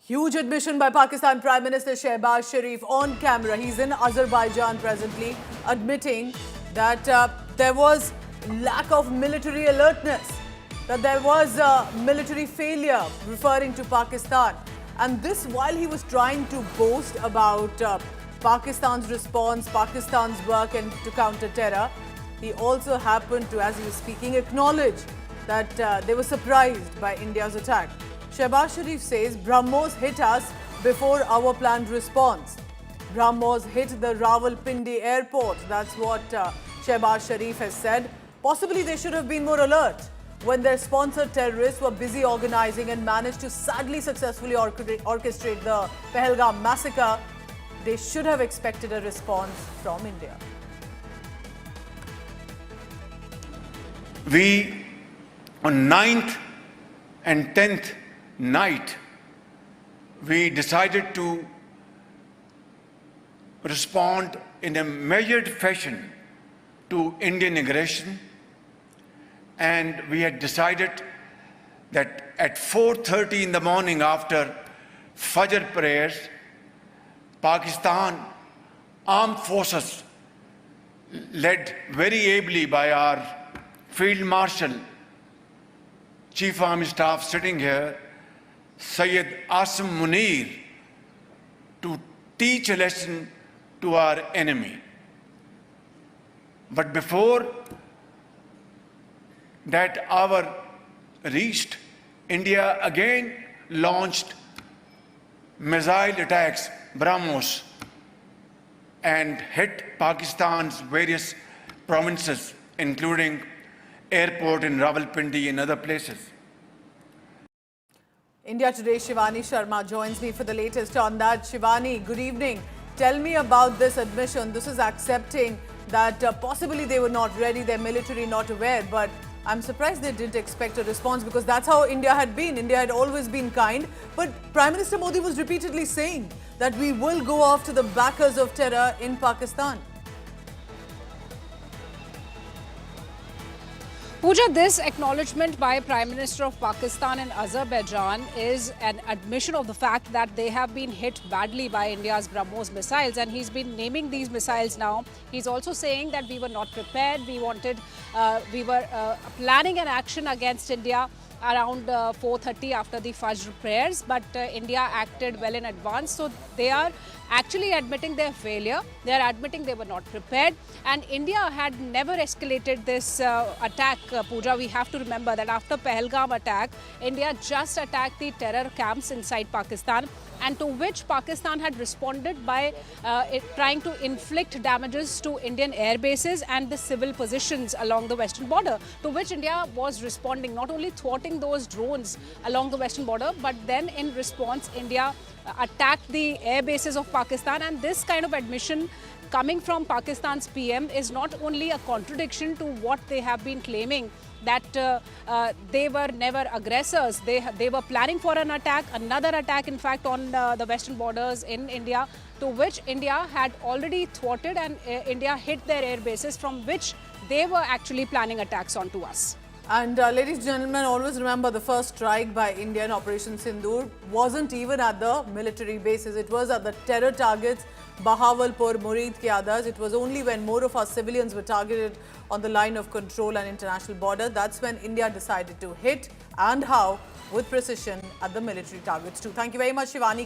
Huge admission by Pakistan Prime Minister Shehbaz Sharif on camera. He's in Azerbaijan presently, admitting that there was lack of military alertness, that there was military failure, referring to Pakistan. And this while he was trying to boast about Pakistan's response, Pakistan's work and to counter terror. He also happened to, as he was speaking, acknowledge that they were surprised by India's attack. Shehbaz Sharif says BrahMos hit us before our planned response. BrahMos hit the Rawalpindi airport. That's what Shehbaz Sharif has said. Possibly they should have been more alert when their sponsored terrorists were busy organizing and managed to sadly successfully orchestrate the Pahalgam massacre. They should have expected a response from India. We, on 9th and 10th night, we decided to respond in a measured fashion to Indian aggression, and we had decided that at 4:30 in the morning after Fajr prayers, Pakistan armed forces, led very ably by our Field Marshal, Chief Army Staff sitting here, Syed Asim Munir, to teach a lesson to our enemy. But before that hour reached, India again launched missile attacks, BrahMos, and hit Pakistan's various provinces, including airport in Rawalpindi and other places. India Today Shivani Sharma joins me for the latest on that. Shivani, good evening. Tell me about this admission. This is accepting that possibly they were not ready, their military not aware, but I'm surprised they didn't expect a response, because that's how India had been. India had always been kind. But Prime Minister Modi was repeatedly saying that we will go after the backers of terror in Pakistan. Pooja, this acknowledgement by Prime Minister of Pakistan and Azerbaijan is an admission of the fact that they have been hit badly by India's BrahMos missiles, and he's been naming these missiles now. He's also saying that we were not prepared. We were planning an action against India around 4:30 after the Fajr prayers, but India acted well in advance. So they are actually admitting their failure. They are admitting they were not prepared, and India had never escalated this attack. Pooja, we have to remember that after Pahalgam attack, India just attacked the terror camps inside Pakistan, and to which Pakistan had responded by trying to inflict damages to Indian air bases and the civil positions along the western border, to which India was responding, not only thwarting those drones along the western border, but then in response India attacked the air bases of Pakistan. And this kind of admission coming from Pakistan's PM is not only a contradiction to what they have been claiming, that they were never aggressors. They were planning for an attack, another attack in fact on the western borders in India, to which India had already thwarted, and India hit their air bases from which they were actually planning attacks onto us. And ladies and gentlemen, always remember the first strike by India in Operation Sindoor wasn't even at the military bases. It was at the terror targets, Bahawalpur, Murid ke others. It was only when more of our civilians were targeted on the line of control and international border, that's when India decided to hit, and how, with precision at the military targets too. Thank you very much, Shivani.